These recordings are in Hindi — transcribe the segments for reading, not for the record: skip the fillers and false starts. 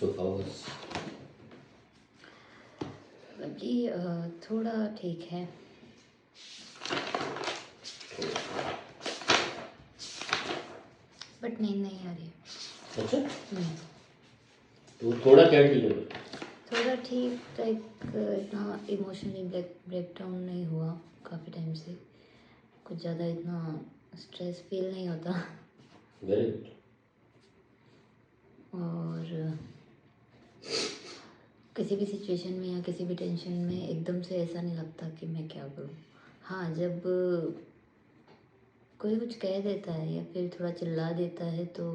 So how was? अभी थोड़ा ठीक है। बट नींद नहीं आ रही है। अच्छा, हम्म, तो थोड़ा क्या ठीक है? थोड़ा ठीक लाइक इतना इमोशनली ब्रेकडाउन नहीं हुआ काफ़ी टाइम से। कुछ ज़्यादा इतना स्ट्रेस फील नहीं होता। Very good. और किसी भी सिचुएशन में या किसी भी टेंशन में एकदम से ऐसा नहीं लगता कि मैं क्या करूँ। हाँ, जब कोई कुछ कह देता है या फिर थोड़ा चिल्ला देता है तो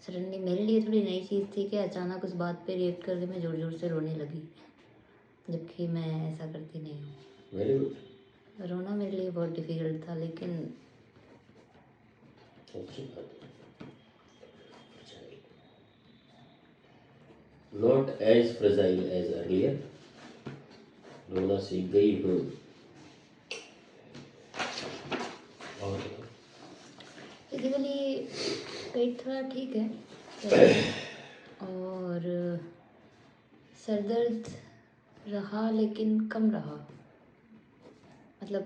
सडनली मेरे लिए थोड़ी नई चीज़ थी कि अचानक उस बात पे रिएक्ट करके मैं ज़ोर ज़ोर से रोने लगी, जबकि मैं ऐसा करती नहीं हूँ। Very good. रोना मेरे लिए बहुत डिफ़िकल्ट था, लेकिन अच्छी बात है। Not as fragile as earlier. रोना सीख गई हूँ। और बताओ। फिजिकली पेट थोड़ा ठीक है और सर दर्द रहा लेकिन कम रहा। मतलब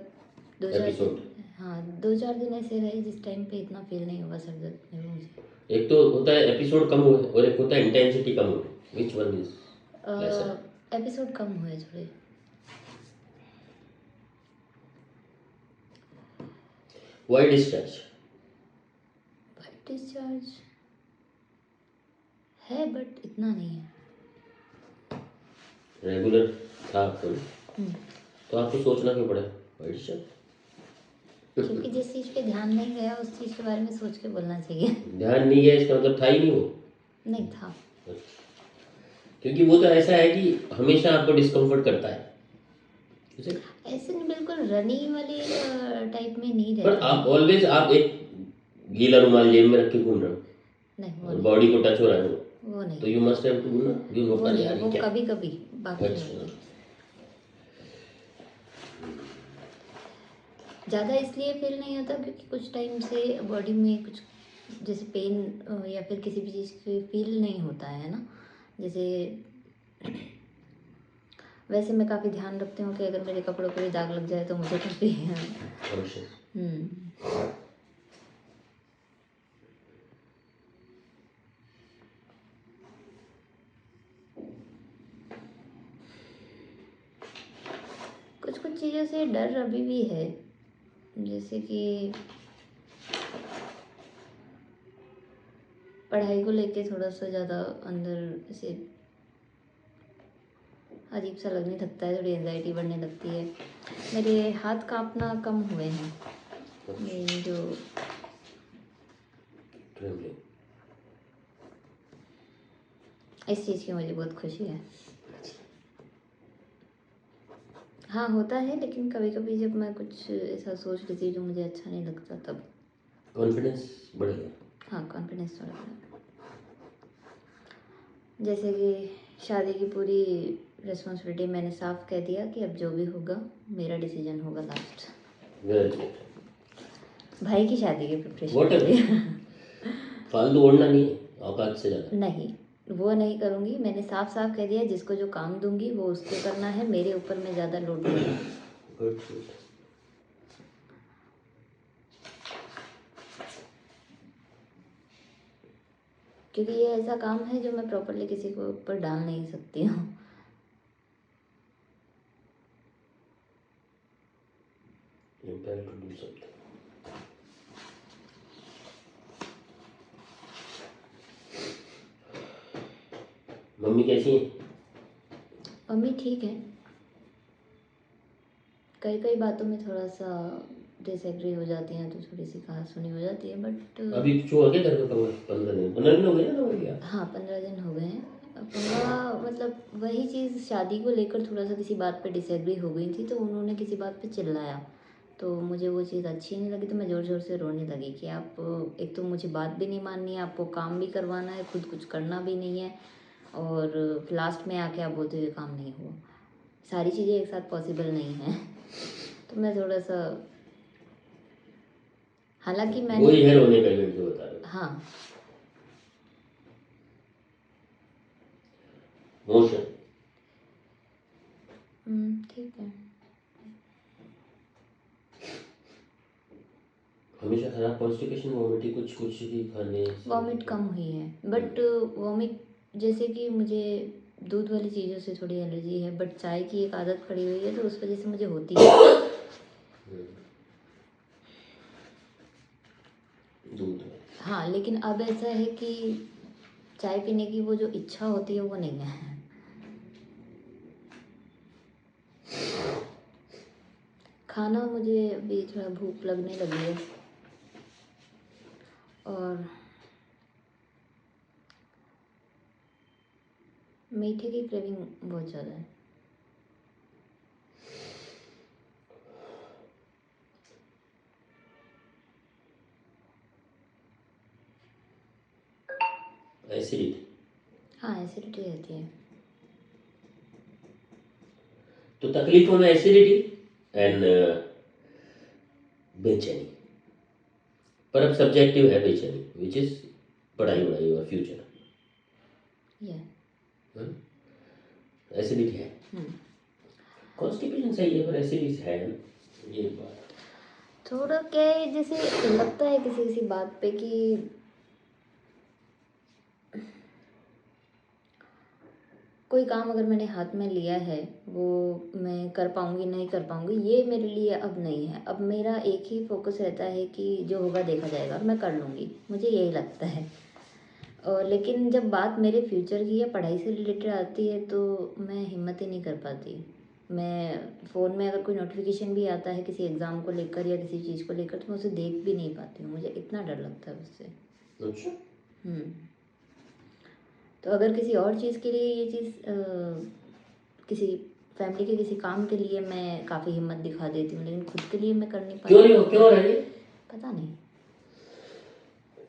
एपिसोड। हाँ, 2-4 दिन ऐसे रहे जिस टाइम पे इतना फील नहीं हुआ सर दर्द में मुझे। एक तो होता है एपिसोड कम हुए और एक होता है इंटेंसिटी कम हुए। Which one is lesser? Episode कम हुए थोड़े। Why discharge? वाइट डिस्चार्ज है बट इतना नहीं है। रेगुलर था आपको, तो आपको सोचना क्यों पड़ा वाई डिस्चार्ज? क्योंकि जिस चीज़ पे ध्यान नहीं गया उस चीज़ के बारे में सोच के बोलना चाहिए। ध्यान नहीं गया इसका मतलब था ही नहीं वो। नहीं था। क्योंकि वो तो ऐसा है कि हमेशा आपको डिस्कम्फर्ट करता है उसे। ऐसे नहीं, बिल्कुल रनी वाली टाइप में नहीं पर रहता आप है। ऑलवेज आप एक गीला रुमाल जेब में रख के घूम रहे हो नहीं, वो और नहीं, बॉडी को टच हो रहा है वो तो नहीं, यू मस्ट हैव टू ना यू नो वो पर नहीं, यार ये वो क्या। कभी कभी, बाकी अच्छा। नहीं। ज़्यादा इसलिए फील नहीं होता क्योंकि कुछ टाइम से बॉडी में कुछ जैसे पेन या फिर किसी भी चीज़ की फील नहीं होता है ना। जैसे वैसे मैं काफ़ी ध्यान रखती हूँ कि अगर मेरे कपड़ों पर भी दाग लग जाए तो मुझे काफ़ी कुछ कुछ चीज़ों से डर अभी भी है, जैसे कि पढ़ाई को लेके थोड़ा सा ज़्यादा अंदर ऐसे अजीब सा लगने लगता है, थोड़ी एंजाइटी बढ़ने लगती है। मेरे हाथ कांपना कम हुए हैं। मेरी जो इस चीज़ की मुझे बहुत खुशी है। हाँ, होता है, लेकिन कभी कभी जब मैं कुछ ऐसा सोच लेती हूँ जो मुझे अच्छा नहीं लगता तब कॉन्फिडेंस बढ़ गया। हाँ, कॉन्फिडेंस थोड़ा बढ़ा। जैसे कि शादी की पूरी रिस्पॉन्सिबिलिटी मैंने साफ कह दिया कि अब जो भी होगा मेरा डिसीजन होगा लास्ट। Very good. भाई की शादी की What प्रिपरेशन फालतू ओढ़ना नहीं है औकात से ज़्यादा। नहीं, वो नहीं करूँगी। मैंने साफ साफ कह दिया जिसको जो काम दूंगी वो उसको करना है, मेरे ऊपर मैं ज़्यादा लोड नहीं दूँगी। Good good. क्योंकि ये ऐसा काम है जो मैं प्रॉपरली किसी को ऊपर डाल नहीं सकती हूँ। You try to do something. Mummy कैसी है? मम्मी ठीक है। कई कई बातों में थोड़ा सा डिसएग्री हो जाती हैं तो थोड़ी सी कहा सुनी हो जाती है, बट अभी कुछ हुआ क्या घर पे? कब 15 दिन हो गए ना? हो गया। हाँ, 15 दिन हो गए हैं। 15 मतलब वही चीज़, शादी को लेकर थोड़ा सा किसी बात पे डिसएग्री हो गई थी तो उन्होंने किसी बात पे चिल्लाया, तो मुझे वो चीज़ अच्छी नहीं लगी, तो मैं ज़ोर ज़ोर से रोने लगी कि आप एक तो मुझे बात भी नहीं माननी है, आपको काम भी करवाना है, खुद कुछ करना भी नहीं है, और लास्ट में आके आप बोलते हुए काम नहीं हुआ। सारी चीज़ें एक साथ पॉसिबल नहीं है। तो मैं थोड़ा सा, हालांकि मैंने वही है रोने का इवेंट जो बता रहे हो। हाँ, मोशन। ठीक है। हमेशा खराब कॉन्स्टिपेशन, वॉमिटिंग, कुछ कुछ भी खाने से? वॉमिट कम हुई है, बट वॉमिट जैसे कि मुझे दूध वाली चीज़ों से थोड़ी एलर्जी है, बट चाय की एक आदत पड़ी हुई है तो उस वजह से मुझे होती है। दूध। हाँ, लेकिन अब ऐसा है कि चाय पीने की वो जो इच्छा होती है वो नहीं है। खाना मुझे अभी थोड़ा भूख लगने लगी है और मीठे की क्रेविंग बहुत ज़्यादा है। एसिडिटी। हाँ, एसिडिटी रहती है। तो तकलीफों में एसिडिटी एंड बेचैनी, पर अब सब्जेक्टिव है बेचैनी, विच इज पढ़ाई वढ़ाई और फ्यूचर। ये एसिडिटी है, कॉन्स्टिपेशन सही है, पर एसिडिटी है ना, ये बात। थोड़ा क्या है, जैसे लगता है किसी किसी बात पे कि कोई काम अगर मैंने हाथ में लिया है वो मैं कर पाऊँगी नहीं कर पाऊँगी, ये मेरे लिए अब नहीं है। अब मेरा एक ही फोकस रहता है कि जो होगा देखा जाएगा और मैं कर लूँगी, मुझे यही लगता है। और लेकिन जब बात मेरे फ्यूचर की या पढ़ाई से रिलेटेड आती है तो मैं हिम्मत ही नहीं कर पाती। मैं फ़ोन में अगर कोई नोटिफिकेशन भी आता है किसी एग्ज़ाम को लेकर या किसी चीज़ को लेकर तो मैं उसे देख भी नहीं पाती हूँ, मुझे इतना डर लगता है उससे। अच्छा। तो अगर किसी और चीज़ के लिए ये चीज़ किसी फैमिली के किसी काम के लिए मैं काफ़ी हिम्मत दिखा देती हूँ, लेकिन खुद के लिए मैं कर नहीं पाती। क्यों नहीं हो, क्यों रही? पता नहीं।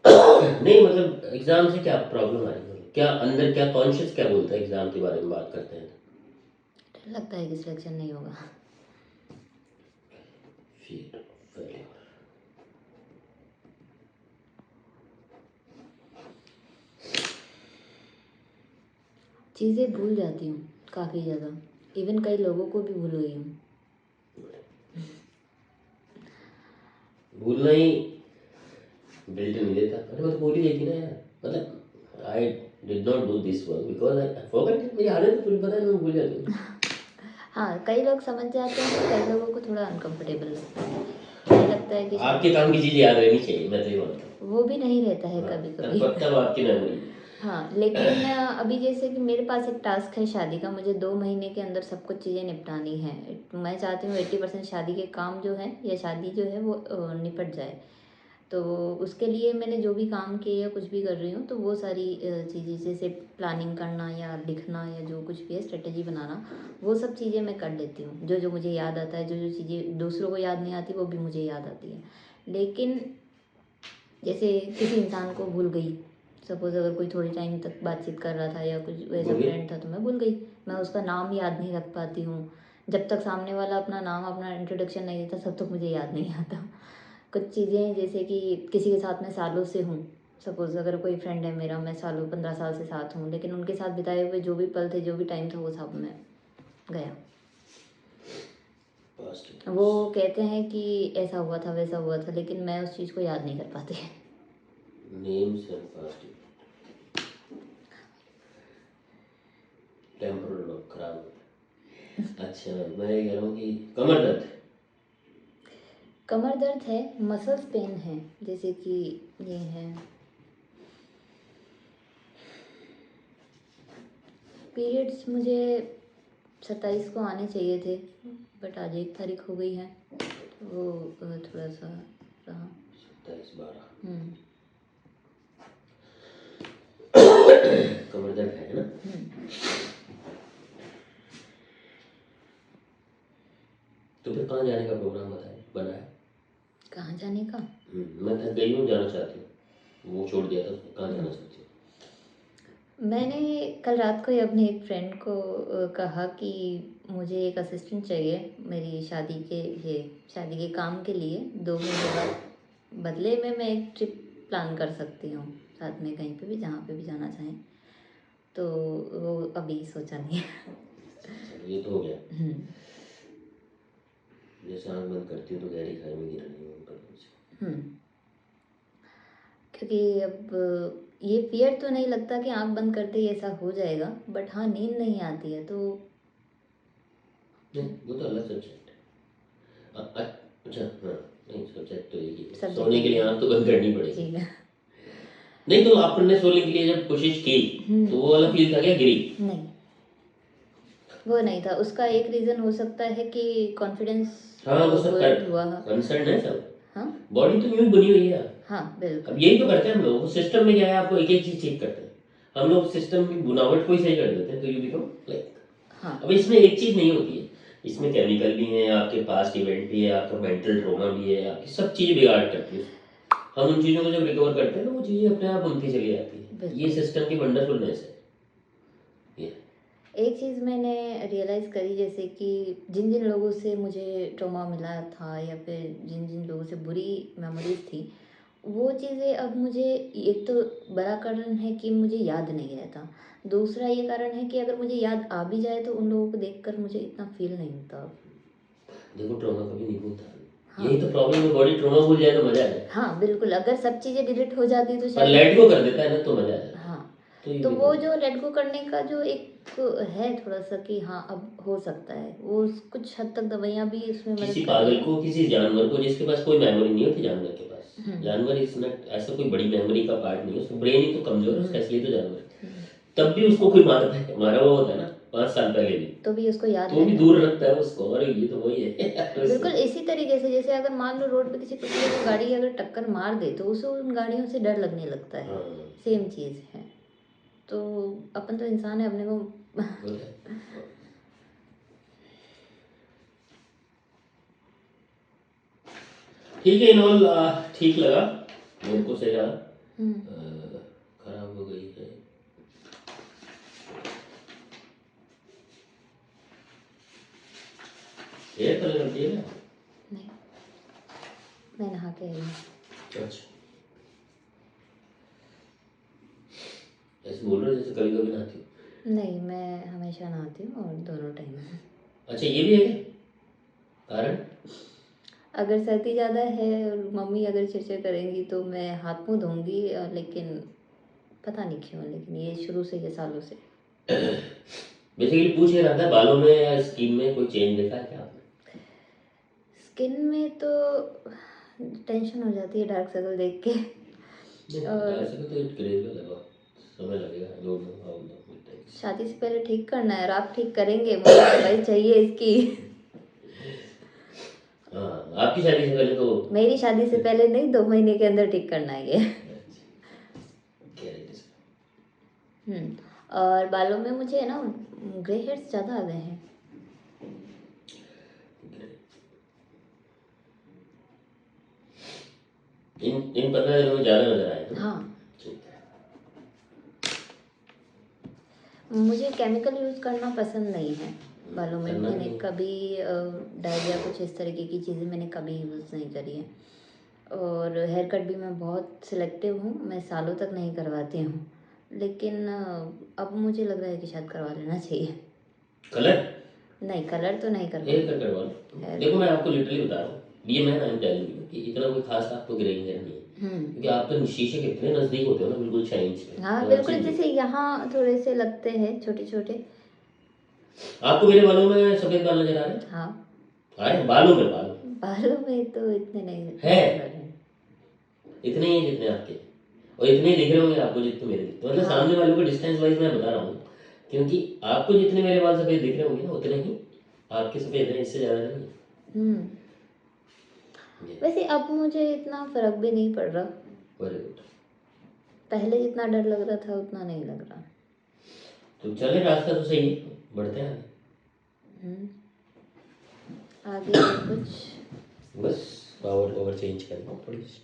नहीं मतलब एग्जाम से क्या प्रॉब्लम आई, क्या अंदर क्या कॉन्शियस क्या बोलता है एग्जाम के बारे में बात करते हैं? डर लगता है कि सिलेक्शन नहीं होगा। Fear of failure. चीज़ें भूल जाती हूँ काफ़ी ज़्यादा, इवन कई लोगों को भी भूल गई हूँ। भूलना ही बिल्ट नहीं देता। अरे मैं तो भूल ही गई थी ना यार, मतलब I did not do this work because I forgot. मुझे हालत तो पूरी पता है, मैं भूल जाती हूँ। हाँ, कई लोग समझ जाते हैं, कई लोगों को थोड़ा अनकंफर्टेबल लगता है। मुझे लगता है कि आपके काम की चीज़ याद रहनी चाहिए, मैं तो ये मानता हूँ। वो भी नहीं रहता है कभी कभी। तब आपकी मेमोरी। हाँ, लेकिन अभी जैसे कि मेरे पास एक टास्क है शादी का, मुझे 2 महीने के अंदर सब कुछ चीज़ें निपटानी है। मैं चाहती हूँ 80% शादी के काम जो है या शादी जो है वो निपट जाए। तो उसके लिए मैंने जो भी काम किए या कुछ भी कर रही हूँ तो वो सारी चीज़ें जैसे प्लानिंग करना या लिखना या जो कुछ भी है स्ट्रेटेजी बनाना, वो सब चीज़ें मैं कर लेती हूँ। जो जो मुझे याद आता है, जो जो चीज़ें दूसरों को याद नहीं आती वो भी मुझे याद आती है। लेकिन जैसे किसी इंसान को भूल गई, सपोज़ अगर कोई थोड़े टाइम तक बातचीत कर रहा था या कुछ वैसा फ्रेंड था तो मैं भूल गई। मैं उसका नाम याद नहीं रख पाती हूँ। जब तक सामने वाला अपना नाम अपना इंट्रोडक्शन नहीं देता तब तक मुझे याद नहीं आता। कुछ चीज़ें जैसे कि किसी के साथ मैं सालों से हूँ, सपोज़ अगर कोई फ्रेंड है मेरा, मैं सालों 15 साल से साथ हूँ, लेकिन उनके साथ बिताए हुए जो भी पल थे जो भी टाइम था वो सब में गया। वो कहते हैं कि ऐसा हुआ था वैसा हुआ था, लेकिन मैं उस चीज़ को याद नहीं कर पाती। Names and past temporal lock खराब हो। अच्छा मैं ये कह रहा हूँ कि कमर दर्द। कमर दर्द है, मसल्स पेन है, जैसे कि ये है। पीरियड्स मुझे 27 को आने चाहिए थे, बट आज 1 तारीख हो गई है तो वो थोड़ा सा रहा। 27/12 हम्म। कमर दर्द है ना? तो फिर कहाँ जाने का प्रोग्राम बना है? कहाँ जाने का? मैं थक गई हूँ, जाना चाहती हूँ, वो छोड़ दिया था, कहाँ जाना चाहती हूँ? मैंने कल रात को ही अपने एक फ्रेंड को कहा कि मुझे एक असिस्टेंट चाहिए मेरी शादी के काम के लिए 2 महीने बाद, बदले में मैं एक ट्रिप प्लान कर सकती हूँ साथ में कहीं पे भी, जहाँ पे भी जाना चाहें। तो वो अभी सोचा नहीं है। ये तो हो गया। हम्म, जैसे आँख बंद करती हो तो गहरी खाई में गिरनी है ऊपर नीचे। हम्म, क्योंकि अब ये फियर तो नहीं लगता कि आंख बंद करते ही ऐसा हो जाएगा, बट हाँ नींद नहीं आती है तो नहीं वो तो अलग सब्जेक्ट है। अच्छा हाँ, नहीं सब्जेक्ट तो एक ही है। Subject सोने के लिए एक ही आँख तो बंद करनी पड़ेगी। ठीक है। नहीं तो आपने सोने के लिए जब कोशिश की तो वो वाला फील था क्या, गिरी? नहीं, वो नहीं था। उसका एक रीज़न हो सकता है कि कॉन्फिडेंस हाँ वो सब बिल्ड हुआ। कंसर्न है सब। हाँ बॉडी तो यूं ही बनी हुई है। हाँ बिल्कुल। अब यही तो करते हैं हम लोग, सिस्टम में क्या है, आपको एक एक चीज ठीक करते हैं। हम लोग सिस्टम की बुनावट को ही सही कर देते हैं तो यू बिकम लाइक। हाँ अब इसमें एक चीज नहीं होती है, इसमें केमिकल भी है, आपके पास्ट इवेंट भी है, आपका मेंटल ट्रॉमा भी है, आपकी सब चीजें बिगाड़ करती है। हम उन चीजों को जब रिकवर करते हैं तो वो चीजें अपने आप बनती चली जाती है। बिल्कुल। ये सिस्टम की वंडरफुलनेस है ये। एक चीज़ मैंने रियलाइज़ करी, जैसे कि जिन जिन लोगों से मुझे ट्रॉमा मिला था या फिर जिन जिन लोगों से बुरी मेमोरीज थी, वो चीज़ें अब मुझे, एक तो बड़ा कारण है कि मुझे याद नहीं रहता, दूसरा ये कारण है कि अगर मुझे याद आ भी जाए तो उन लोगों को देखकर मुझे इतना फील नहीं होता अब। देखो ट्रॉमा कभी नहीं भूलता। हाँ यही तो प्रॉब्लम है, बॉडी ट्रॉमा भूल जाए तो मजा है। हाँ बिल्कुल, अगर सब चीज़ें डिलीट हो जाती तो पर शायद। लेट गो कर देता है ना तो मजा है। हाँ, तो ये तो भी वो जो लेट गो करने का जो एक है थोड़ा सा कि हाँ अब हो सकता है, वो कुछ हद तक दवाइयाँ भी उसमें किसी मदद कर पागल रही हैं। को, किसी जानवर को जिसके पास कोई मेमोरी नहीं होती, जानवर के पास, हम्म, जानवर इज नॉट ऐसा कोई बड़ी मेमोरी का पार्ट नहीं है, उसका ब्रेन ही तो कमजोर है उसका, इसलिए तो जानवर है। हम्म, तब भी उसको कोई मारता है, मारा हुआ होता है ना 5 साल पहले भी, तो भी उसको याद तो भी रहता दूर है। रखता है उसको, अरे ये तो वही है। बिल्कुल इसी तरीके से, जैसे अगर मान लो रोड पे किसी कुत्ते को गाड़ी अगर टक्कर मार दे तो उसे उन गाड़ियों से डर लगने लगता है। हाँ, सेम चीज़ है। तो अपन तो इंसान है, अपने को वो है। ठीक है, इनऑल ठीक लगा मेरे को से ज़्यादा। खराब हो गई है। हेयर कलर करती है ना? नहीं, मैं नहा के आई हूँ। अच्छा, ऐसे बोल रहे हो जैसे कभी कभी नहाती हो। नहीं, मैं हमेशा नहाती हूँ और दोनों टाइम। अच्छा ये भी है क्या कारण? अगर सर्दी ज़्यादा है और मम्मी अगर चिड़चिड़ करेंगी तो मैं हाथ मुँह धोऊंगी, लेकिन पता नहीं क्यों, लेकिन ये शुरू से, ये सालों से। बेसिकली पूछ ही रहा था, बालों में या स्किन में कोई चेंज देखा है क्या आपने? स्किन में तो टेंशन हो जाती है डार्क सर्कल देख के। और ऐसे तो एक ग्रेजुअल है, बहुत समय लगेगा, लोग हाउ द टाइम्स। शादी से पहले ठीक करना है और आप ठीक करेंगे, मुझे एडवाइस चाहिए इसकी। हाँ आपकी शादी से पहले तो मेरी शादी से पहले नहीं, 2 महीने के अंदर ठीक करना है ये। और बालों में मुझे है ना ग्रे हेयर्स ज़्यादा आ गए हैं। इन 15 दिनों में ज़्यादा नजर आए। हाँ, ठीक है। मुझे केमिकल यूज़ करना पसंद नहीं है बालों में। करना मैंने नहीं है। कभी डाई या कुछ इस तरीके की चीज़ें मैंने कभी यूज़ नहीं करी है। और हेयर कट भी मैं बहुत सिलेक्टिव हूँ, मैं सालों तक नहीं करवाती हूँ, लेकिन अब मुझे लग रहा है कि शायद करवा लेना चाहिए। कलर नहीं, कलर तो नहीं हेयर करवा। कट करवा लो। देखो मैं आपको लिटरली बता रहा हूँ, ये मैं आई एम टेलिंग यू कि इतना कोई खास आपको ग्रेइंग हेयर नहीं है, क्योंकि आप तो शीशे के इतने नजदीक होते हो ना, बिल्कुल शाइन पे। हाँ तो बिल्कुल, अच्छी जैसे यहाँ थोड़े से लगते हैं छोटे छोटे। आपको मेरे बालों में सफेद बाल नजर आ रहे हैं? हाँ, आ रहे हैं बालों में, बालों बालों में तो इतने नहीं है, नजर आ रहे हैं। इतने ही जितने आपके, और इतने ही दिख रहे होंगे आपको जितने मेरे दिखते, मतलब हाँ सामने वालों को डिस्टेंस वाइज मैं बता रहा हूँ, क्योंकि आपको जितने मेरे बाल सफेद दिख रहे होंगे ना उतने ही आपके सफेद हैं, इससे ज्यादा नहीं। हम्म, वैसे अब मुझे इतना फर्क भी नहीं पड़ रहा। Very good. पहले जितना डर लग रहा था उतना नहीं लग रहा। तो चले, रास्ता तो सही है, बढ़ते हैं आगे। आगे कुछ बस पावर ओवर चेंज करना थोड़ी सी।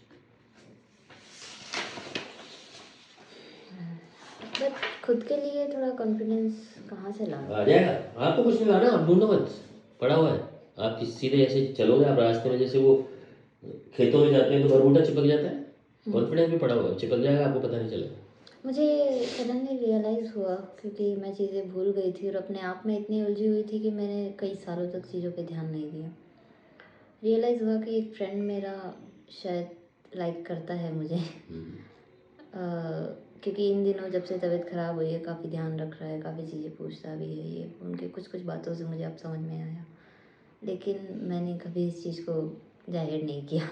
बट खुद के लिए थोड़ा कॉन्फिडेंस कहाँ से लाना। आ जाएगा, आपको कुछ नहीं लाना, आप ढूंढो मत, पड़ा हुआ है। आप सीधे ऐसे चलोगे, आप रास्ते में जैसे वो खेतों में जाते हैं तो भरबूटा चिपक जाता है, कॉन्फिडेंस भी पड़ा हुआ है, चिपक जाएगा, आपको पता नहीं चलेगा। मुझे सडनली रियलाइज़ हुआ क्योंकि मैं चीज़ें भूल गई थी और अपने आप में इतनी उलझी हुई थी कि मैंने कई सालों तक चीज़ों पे ध्यान नहीं दिया। रियलाइज़ हुआ कि एक फ्रेंड मेरा शायद लाइक करता है मुझे। क्योंकि इन दिनों जब से तबीयत ख़राब हुई है काफ़ी ध्यान रख रहा है, काफ़ी चीज़ें पूछता भी है, ये उनके कुछ कुछ बातों से मुझे अब समझ में आया, लेकिन मैंने कभी इस चीज़ को जाहिर नहीं किया।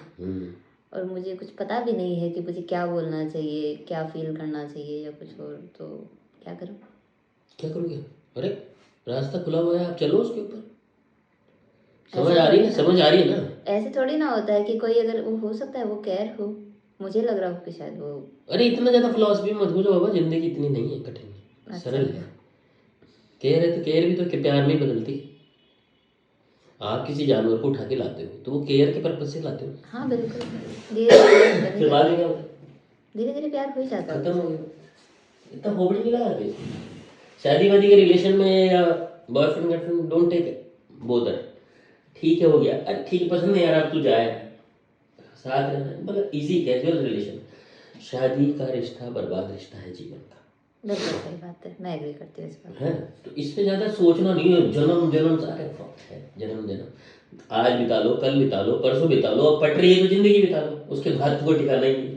और मुझे कुछ पता भी नहीं है कि मुझे क्या बोलना चाहिए, क्या फ़ील करना चाहिए या कुछ और, तो क्या करूँ? क्या करोगे? अरे रास्ता खुला हुआ है, आप चलो उसके ऊपर। समझ ऐसे आ रही थोड़ी है, ना समझ आ रही है ना? ऐसे थोड़ी ना होता है कि कोई अगर वो हो सकता है वो केयर हो, मुझे लग रहा हो कि शायद वो अरे इतना ज़्यादा फिलॉसफी मत हो जाओ बाबा, जिंदगी इतनी नहीं है कठिन है, अच्छा। सरल है। केयर है तो केयर भी तो प्यार में ही बदलती है। आप किसी जानवर को उठा के लाते हो तो वो केयर के पर्पज से लाते हो। हाँ बिल्कुल, धीरे धीरे बन ही फिर बाद जाता में है, क्या होता है? धीरे धीरे प्यार हो ही जाता है खत्म उससे। हो गया। इतना होबड़ी नहीं लगा के शादी वादी के रिलेशन में या boyfriend girlfriend, don't take both. ठीक है हो गया, अरे ठीक पसंद नहीं यार, अब तू जाए साथ रहना, मतलब इजी कैजुअल रिलेशन। शादी का रिश्ता बर्बाद रिश्ता है जीवन का। बिल्कुल सही बात है, मैं एग्री करती हूँ इस बात है, पे। तो इस पे ज़्यादा सोचना नहीं है। जन्म जन्म सारे फॉक्ट है, जन्म जन्म आज बिता लो, कल बिता लो, परसों बिता लो, अब पट रही है तो जिंदगी बिता लो, उसके बाद तो कोई ठिकाना ही नहीं।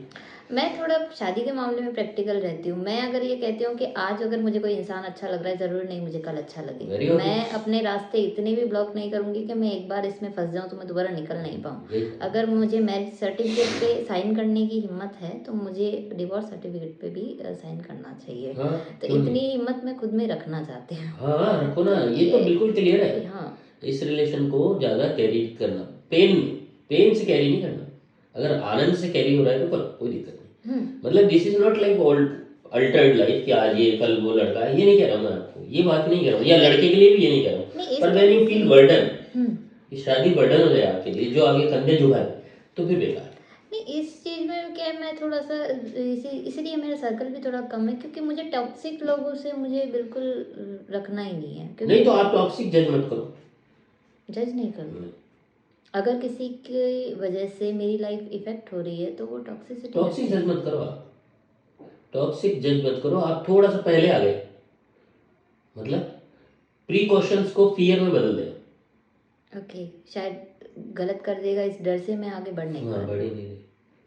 मैं थोड़ा शादी के मामले में प्रैक्टिकल रहती हूँ। मैं अगर ये कहती हूँ कि आज अगर मुझे कोई इंसान अच्छा लग रहा है, ज़रूर नहीं मुझे कल अच्छा लगे। वेरी मैं ऑब्वियस। अपने रास्ते इतने भी ब्लॉक नहीं करूँगी कि मैं एक बार इसमें फंस जाऊँ तो मैं दोबारा निकल नहीं पाऊँ। यही अगर मुझे मैरिज सर्टिफिकेट पे साइन करने की हिम्मत है तो मुझे डिवोर्स सर्टिफिकेट पे भी साइन करना चाहिए। हाँ, तो क्यों नहीं? इतनी हिम्मत मैं खुद में रखना चाहती हूँ। हाँ रखो ना, तो ये तो बिल्कुल क्लियर है। हाँ। इस रिलेशन को ज़्यादा कैरी करना, पेन पेन से कैरी नहीं करना। अगर आनंद से कैरी हो रहा है तो करो, कोई दिक्कत नहीं। मतलब this is not like old Altered life कि आज ये कल वो लड़का है, ये नहीं कह रहा हूँ मैं आपको, ये बात नहीं कह रहा हूँ, या लड़के के लिए भी ये नहीं कह रहा नहीं हूँ। इस पर वेन वजह यू से फील बर्डन हम्म कि शादी बर्डन हो जाए आपके लिए, जो आगे कंधे झुकाए, तो फिर बेकार। नहीं इस चीज़ में क्या है, मैं थोड़ा सा इसीलिए मेरा सर्कल भी थोड़ा कम है क्योंकि मुझे टॉक्सिक लोगों से मुझे बिल्कुल रखना ही नहीं है। नहीं क्योंकि तो आप टॉक्सिक जज मत करो। जज नहीं करूँ, अगर किसी की वजह से मेरी लाइफ इफेक्ट हो रही है तो वो टॉक्सिसिटी टॉक्सिक अच्छी जज नहीं। मत करो, आप टॉक्सिक जज मत करो, आप थोड़ा सा पहले आ गए, मतलब प्रिकॉशंस को फियर में बदल देना। ओके, शायद गलत कर देगा इस डर से मैं आगे बढ़ नहीं पा हाँ रही। बड़ी नहीं,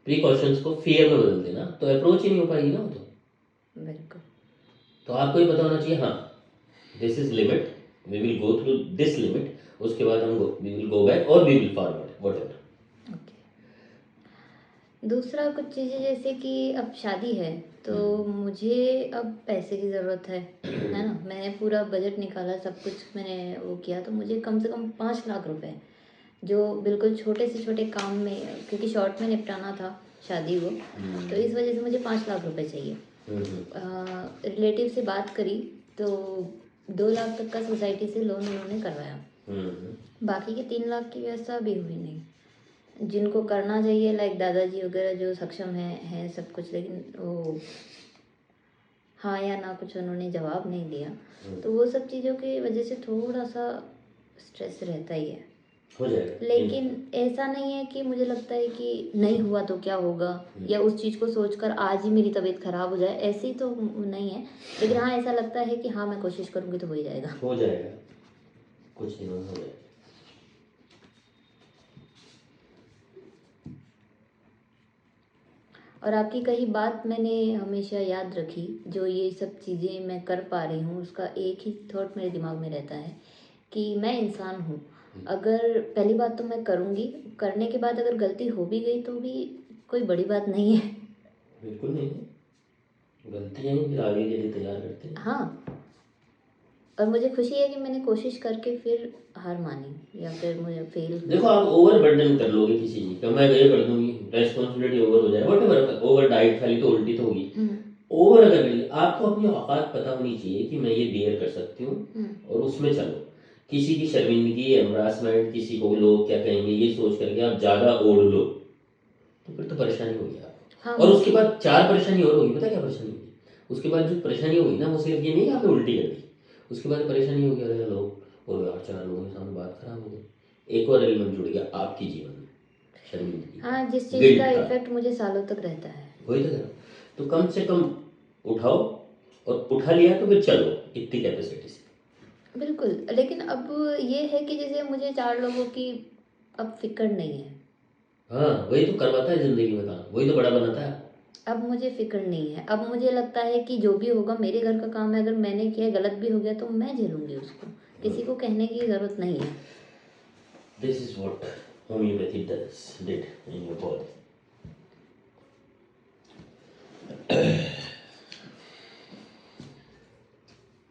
प्रिकॉशंस को फियर में बदल देना तो अप्रोच ही नहीं हो पाएगी ना वो बिल्कुल। तो आपको ही पता होना चाहिए, हाँ this is limit, we will go through this limit, उसके बाद हम वी विल गो बैक और we will forward whatever. Okay, दूसरा कुछ चीज़ें जैसे कि अब शादी है तो मुझे अब पैसे की ज़रूरत है ना। मैंने पूरा बजट निकाला, सब कुछ मैंने वो किया, तो मुझे कम से कम 5 लाख रुपए, जो बिल्कुल छोटे से छोटे काम में, क्योंकि शॉर्ट में निपटाना था शादी को, तो इस वजह से मुझे 5 लाख रुपए चाहिए। रिलेटिव से बात करी तो 2 लाख तक का सोसाइटी से लोन उन्होंने करवाया, बाकी के 3 लाख की व्यवस्था अभी हुई नहीं। जिनको करना चाहिए लाइक दादाजी वगैरह जो सक्षम हैं सब कुछ, लेकिन वो हाँ या ना कुछ उन्होंने जवाब नहीं दिया। तो वो सब चीज़ों की वजह से थोड़ा सा स्ट्रेस रहता ही है। हो जाएगा लेकिन ऐसा नहीं है कि मुझे लगता है कि नहीं हुआ तो क्या होगा, या उस चीज़ को सोचकर आज ही मेरी तबीयत खराब हो जाए, ऐसी तो नहीं है। लेकिन हाँ ऐसा लगता है कि हाँ मैं कोशिश करूँगी तो हो ही जाएगा। हो जाएगा, कुछ नहीं हो जाएगा। और आपकी कही बात मैंने हमेशा याद रखी, जो ये सब चीज़ें मैं कर पा रही हूँ उसका एक ही थॉट मेरे दिमाग में रहता है कि मैं इंसान हूँ। अगर पहली बात तो मैं करूँगी, करने के बाद अगर गलती हो भी गई तो भी कोई बड़ी बात नहीं है। बिल्कुल नहीं, गलतियाँ ही फिर आगे के लिए तैयार करते हैं। हाँ, और मुझे खुशी है कि मैंने कोशिश करके फिर हार मानी या फिर मुझे फेल देखो हुआ। आप ओवर बर्डन कर लोगे किसी चीज का, मैं ये कर दूंगी, रेस्पॉन्सिबिलिटी ओवर हो जाए, वट ओवर डाइट खाली तो उल्टी तो होगी। ओवर अगर कर लिया, आपको अपनी औकात पता होनी चाहिए कि मैं ये बियर कर सकती हूँ, और उसमें चलो। किसी की शर्मिंदगी, एम्ब्रासमेंट, किसी को लोग क्या कहेंगे ये सोच करके आप ज्यादा ओढ़ लो तो फिर तो परेशानी होगी आपको। हाँ और उसके बाद 4 परेशानी और होगी, पता क्या परेशानी होगी? उसके बाद जो परेशानी होगी ना वो सिर्फ ये नहीं कि आपने उल्टी कर दी, उसके बाद परेशानी होगी अरे लोग और यार 4 लोगों के सामने बात खराब हो गई, एक और एलिमेंट जुड़ गया आपके जीवन में, शर्मिंदगी हाँ, का, जिस चीज़ का गिल्ट का। इफेक्ट मुझे सालों तक रहता है। वही तो कह रहा हूँ। तो कम से कम उठाओ, और उठा लिया तो फिर चलो, इतनी कैपेसिटी से। बिल्कुल, लेकिन अब ये है कि जैसे मुझे 4 लोगों की अब फ़िक्र नहीं है। हाँ, वही तो करवाता है ज़िंदगी में काम, वही तो बड़ा बनाता है। अब मुझे फ़िक्र नहीं है। अब मुझे लगता है कि जो भी होगा मेरे घर का काम है, अगर मैंने किया गलत भी हो गया तो मैं झेलूँगी उसको। किसी को कहने की ज़रूरत नहीं है। This is what homeopathy did in your body.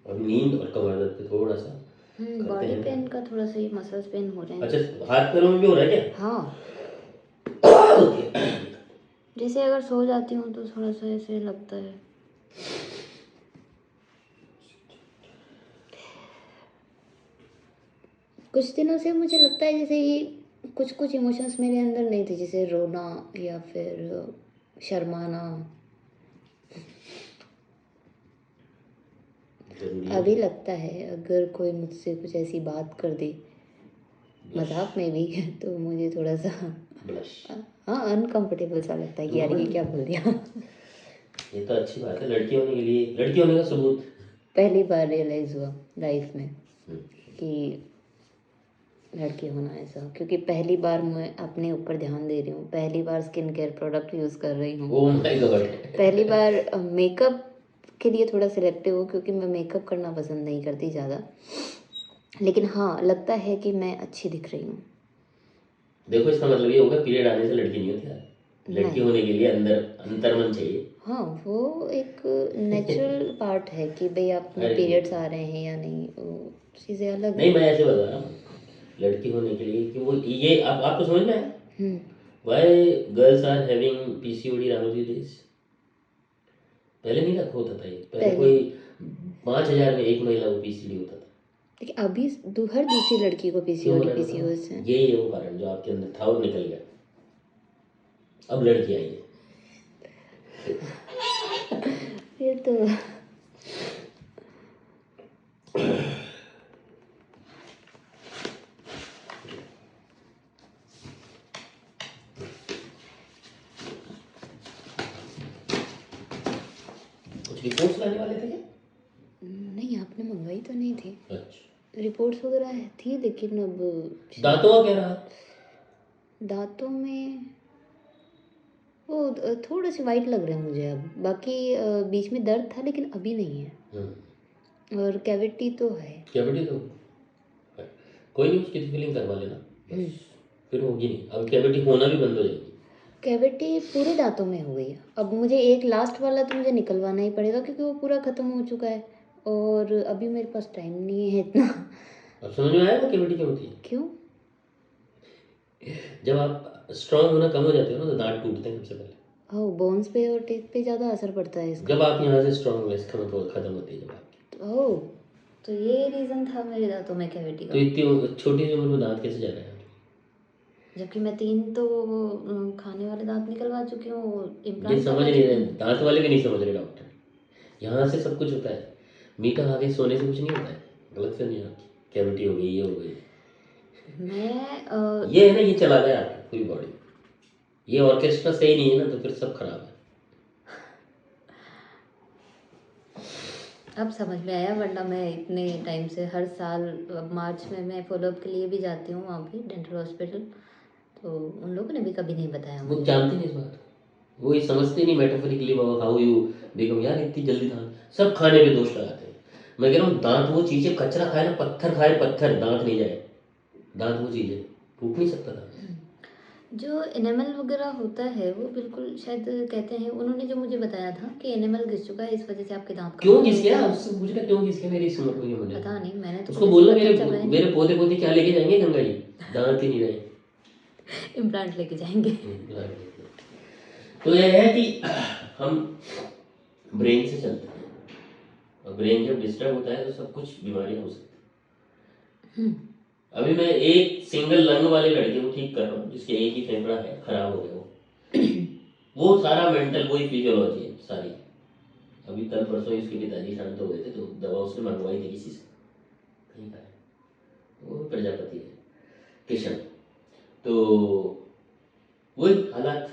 अब नींद और कमर दर्द पे थोड़ा सा करते बॉडी हैं क्या? पेन का थोड़ा सा ही मसल्स पेन हो रहे हैं। अच्छा, हाथ पैरों में भी हो रहा है क्या? हाँ, जैसे अगर सो जाती हूँ तो थोड़ा सा ऐसे लगता है। कुछ दिनों से मुझे लगता है जैसे ये कुछ कुछ इमोशंस मेरे अंदर नहीं थे, जैसे रोना या फिर शर्माना। जरूरी है। अभी लगता है अगर कोई मुझसे कुछ ऐसी बात कर दे, मजाक में भी, तो मुझे थोड़ा सा ब्लश। हाँ अनकंफर्टेबल सा लगता है कि यार ये क्या बोल दिया। ये तो अच्छी बात है, लड़की होने के लिए, लड़की होने का सबूत। पहली बार रियलाइज़ हुआ लाइफ में हम्म। कि लड़की होना ऐसा, क्योंकि पहली बार मैं अपने ऊपर ध्यान दे रही हूँ, पहली बार स्किन केयर प्रोडक्ट यूज़ कर रही हूँ, ओह माय गॉड। पहली बार मेकअप के लिए थोड़ा सिलेक्टिव हूँ क्योंकि मैं मेकअप करना पसंद नहीं करती ज़्यादा। लेकिन हाँ, लगता है कि मैं अच्छी दिख रही हूँ। देखो, इसका मतलब ये होगा पीरियड आने से लड़की नहीं होती यार, लड़की नहीं, होने के लिए अंदर अंतर्मन चाहिए। हाँ वो एक नेचुरल पार्ट है कि भाई आप में अरे पीरियड्स आ रहे हैं या नहीं, वो चीज़ें अलग नहीं, हैं। मैं ऐसे बता रहा हूँ, लड़की होने के लिए कि वो ये आपको समझ में आया? Hmm, why girls are having PCOD nowadays? पहले नहीं रखा होता था ये, पहले पहले कोई 5,000 में एक महिला को पीसीओडी होता था। लेकिन अभी हर दूसरी लड़की को क्यों हो पीसीओडी रहा है बताओ? पीसीओएस है। यही है वो कारण जो आपके अंदर था और निकल गया, अब लड़की आई है। फिर तो कुछ रिपोर्ट्स लाने वाले थे क्या? नहीं, आपने मंगवाई तो नहीं थी अच्छा, रिपोर्ट्स वगैरह, थी लेकिन अब दांतों का क्या रहा? दांतों में वो थोड़े से वाइट लग रहे हैं मुझे अब, बाकी बीच में दर्द था लेकिन अभी नहीं है। और कैविटी तो है। कैविटी तो है। कोई नहीं, उसकी फिलिंग करवा लेना बस, फिर होगी नहीं, अब कैविटी होना भी बंद हो जाएगी। कैविटी पूरे दांतों में हो गई है। अब मुझे एक लास्ट वाला तो मुझे निकलवाना ही पड़ेगा क्योंकि वो पूरा ख़त्म हो चुका है और अभी मेरे पास टाइम नहीं है इतना। अब समझ में आया वो कैविटी क्या होती है? क्यों? जब आप स्ट्रांग होना कम हो जाते हो ना, तो दांत टूटते हैं सबसे पहले। ओह, बोन्स पे और टीथ पे ज़्यादा असर पड़ता है इसका। जब आप यहाँ से स्ट्रांगनेस खत्म होती है जब आपकी, ओह, तो ये रीज़न था मेरे दांतों में कैविटी तो का। इतनी छोटी सी उम्र में दांत कैसे जा रहे हैं? जबकि मैं 3 तो वो खाने वाले दांत निकलवा चुकी हूँ, ये इम्प्लांट समझ करवा नहीं चुकी रहे, हूँ। दांत वाले भी नहीं समझ रहे डॉक्टर। यहाँ से सब कुछ होता है, मीठा खा के सोने से कुछ नहीं होता है, गलत फहमी है आपकी। कैविटी हो गई, ये हो गई, मैं ये है ना, ये चला गया आपकी पूरी बॉडी। ये ऑर्केस्ट्रा सही नहीं है ना, तो फिर सब खराब है। अब समझ में आया, वरना मैं इतने टाइम से हर साल अब मार्च में मैं फॉलोअप के लिए भी जाती हूँ वहाँ पे डेंटल हॉस्पिटल, तो उन लोगों ने भी कभी नहीं बताया वो मुझे। जानते नहीं इस बात को, वो ये समझते नहीं मेटाफोरिकली हाउ यू बिकम, यार इतनी जल्दी दांत, सब खाने पे दोष लगाते हैं। मैं कह रहा हूँ दांत वो चीज़ है, कचरा खाए ना, पत्थर खाए पत्थर, दांत नहीं जाए। दांत वो चीज़ है, टूट नहीं सकता दांत। जो एनिमल वगैरह होता है वो बिल्कुल शायद कहते हैं, उन्होंने जो मुझे बताया था कि एनिमल घिस चुका है इस वजह से आपके दांत क्यों कमजोर घिस हो गया गए। उससे पूछना, क्यों घिस गया मेरी सुनो ये मुझे? पता नहीं, मैंने तो उसको कभी बोलना, ऐसे मेरे पत्थर चबाए मेरे पौधे पौधे क्या लेके जाएंगे गंगा जी? दांत ही नहीं रहे। नहीं। इम्प्लांट लेके जाएंगे। तो यह है कि हम ब्रेन से चलते हैं, और ब्रेन जब डिस्टर्ब होता है तो सब कुछ बीमारियां हो सकती हैं। अभी मैं एक सिंगल लंग वाले लड़के को ठीक कर रहा हूँ, जिसके एक ही फेफड़ा है, खराब हो गया वो सारा मेंटल, वही फिजियोलॉजी है सारी। अभी कल परसों इसके पिताजी शांत हो गए थे, तो दवा उसने मंगवाई थी किसी से, कहीं का है, वो प्रजापति है, किशन। तो वही हालात,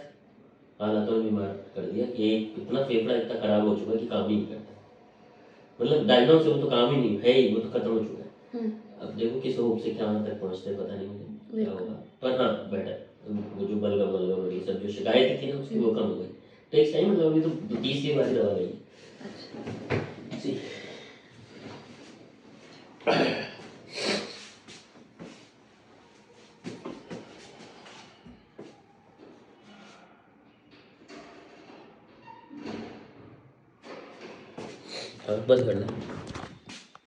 हालातों ने बीमार कर दिया कि एक इतना फेफड़ा इतना खराब हो चुका है कि काम ही नहीं करता। मतलब डायग्नोस है वो तो काम ही नहीं है ही, वो तो खत्म हो चुका है। अब देखो किस होप से क्या तक पहुंचते पता नहीं मुझे क्या होगा, पर हाँ बेटर। वो जो बलगम वलगम और ये सब जो शिकायत थी ना उसकी वो कम हो गई। टेक्स टाइम, मतलब अभी तो 30 बारी दवा गई। अच्छा। जी। हाँ, बंद करना।